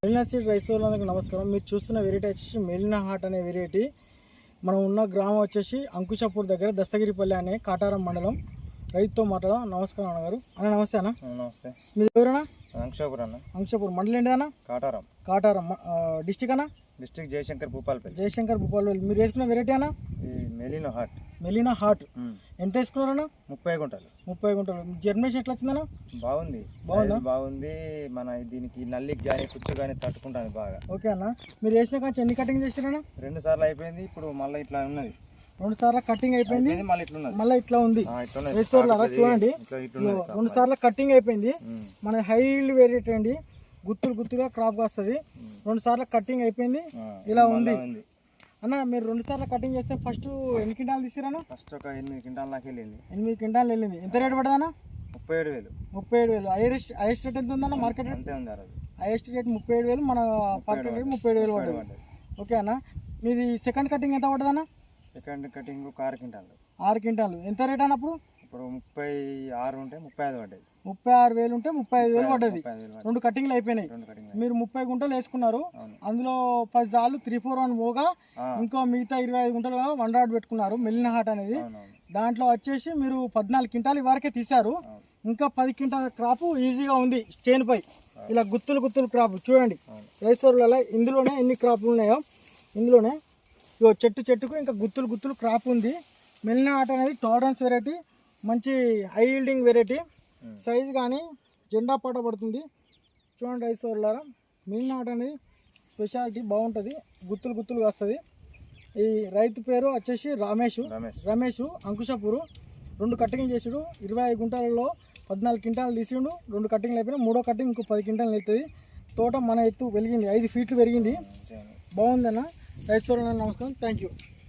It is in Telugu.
మెలినా సీడ్ రైస్ వాళ్ళందరికీ నమస్కారం. మీరు చూస్తున్న వెరైటీ వచ్చేసి మెలినా హాట్ అనే వెరైటీ. మనం ఉన్న గ్రామం వచ్చేసి అంకుశాపూర్ దగ్గర దస్తగిరిపల్లి అనే కాటారం మండలం. రైతుతో మాట్లాడదాం. నమస్కారం అన్నగారు. అన్న నమస్తే అన్న. నమస్తే. మీరు ఎవరన్నా? అంకుశాపూర్ అన్న. అంకుశాపూర్ మండలం ఏంటి అన్న? కాటారం. కాటారం డిస్టిక్ అన్న? డిస్ట్రిక్ట్ జయశంకర్ భూపాలపల్లి. జయశంకర్ భూపాలపల్లి. మీరు వేసుకున్న వెరైటీ అన్న? మెలినా హాట్. మెలినా హాట్ ఎంత వేసుకున్నారన్న? 30 గుంటలు. 30 గుంటలు. జర్మినేషన్ ఎట్లా వచ్చిందన్న? బాగుంది. బాగుంది. మన దీనికి నల్లికి కానీ పుచ్చు కానీ తట్టుకుంటాను బాగా. ఓకే అన్న. మీరు వేసిన కానీ ఎన్ని కటింగ్ చేస్తారన్న? 2 సార్లు అయిపోయింది. ఇప్పుడు మళ్ళీ ఇట్లా ఉన్నది. 2 సార్లు కటింగ్ అయిపోయింది. మళ్ళీ ఇట్లా ఉంది. చూడండి, 2 సార్లు కటింగ్ అయిపోయింది. మన హైల్డ్ వెరైటీ అండి. గుత్తులుగా క్రాప్ వస్తుంది. 2 సార్లు కటింగ్ అయిపోయింది. ఇలా ఉంది అన్న. మీరు 2 సార్లు కటింగ్ చేస్తే ఫస్ట్ ఎన్ని క్వింటాలు తీసిరన్నా? ఫస్ట్ ఒక 8 క్వింటాల దాకా వెళ్ళింది. 8 క్వింటాలు వెళ్ళింది. ఎంత రేట్ పడదన్నా? 37,000. 37,000. హైయెస్ట్ రేట్ ఎంత ఉందన్న? Market rate highest rate 37,000. మన మార్కెట్ రేట్ 37,000 పడ్డది. ఓకే అన్న. మీది సెకండ్ కటింగ్ ఎంత పడ్డదన్న? సెకండ్ కటింగ్ 6 క్వింటాలు. 6 క్వింటాలు. ఎంత రేట్ అన్నప్పుడు? ఇప్పుడు 36 ఉంటే 35 పడ్డది. 36,000 ఉంటే 35,000 పడ్డది. 2 కటింగ్లు అయిపోయినాయి. మీరు 30 గుంటలు వేసుకున్నారు. అందులో 10 సార్లు 3-4-1 పోగా ఇంకో మిగతా 25 గుంటలు 1 రాడ్ పెట్టుకున్నారు. మెలినా హాట్ అనేది. దాంట్లో వచ్చేసి మీరు 14 క్వింటాలు వరకే తీశారు. ఇంకా 10 క్వింటాల క్రాప్ ఈజీగా ఉంది చేనుపై. ఇలా గుత్తులు క్రాప్ చూడండి రైతులలో. ఇందులోనే ఎన్ని క్రాప్లు ఉన్నాయో ఇందులోనే చెట్టుకు ఇంకా గుత్తులు క్రాప్ ఉంది. మెలినా హాట్ అనేది టాలరెన్స్ వెరైటీ. మంచి హై ఈల్డింగ్ వెరైటీ. సైజు కానీ జెండా పాట పడుతుంది. చూడండి రైస్ వాళ్ళారా, మెలినా హాట్ అనేది స్పెషాలిటీ బాగుంటుంది. గుత్తులు వస్తుంది. ఈ రైతు పేరు వచ్చేసి రమేష్ అంకుశాపూరు. 2 కట్టింగ్ చేసాడు. 25 గుంటలలో 14 క్వింటాలు తీసిండు. 2 కట్టింగ్లు అయిపోయినా 3వ కట్టింగ్ ఇంకో 10 క్వింటాలు వెళ్తుంది. తోట మన ఎత్తు పెరిగింది. 5 ఫీట్లు పెరిగింది. బాగుందన్న. రైతు వాళ్ళ నమస్కారం. Thank you.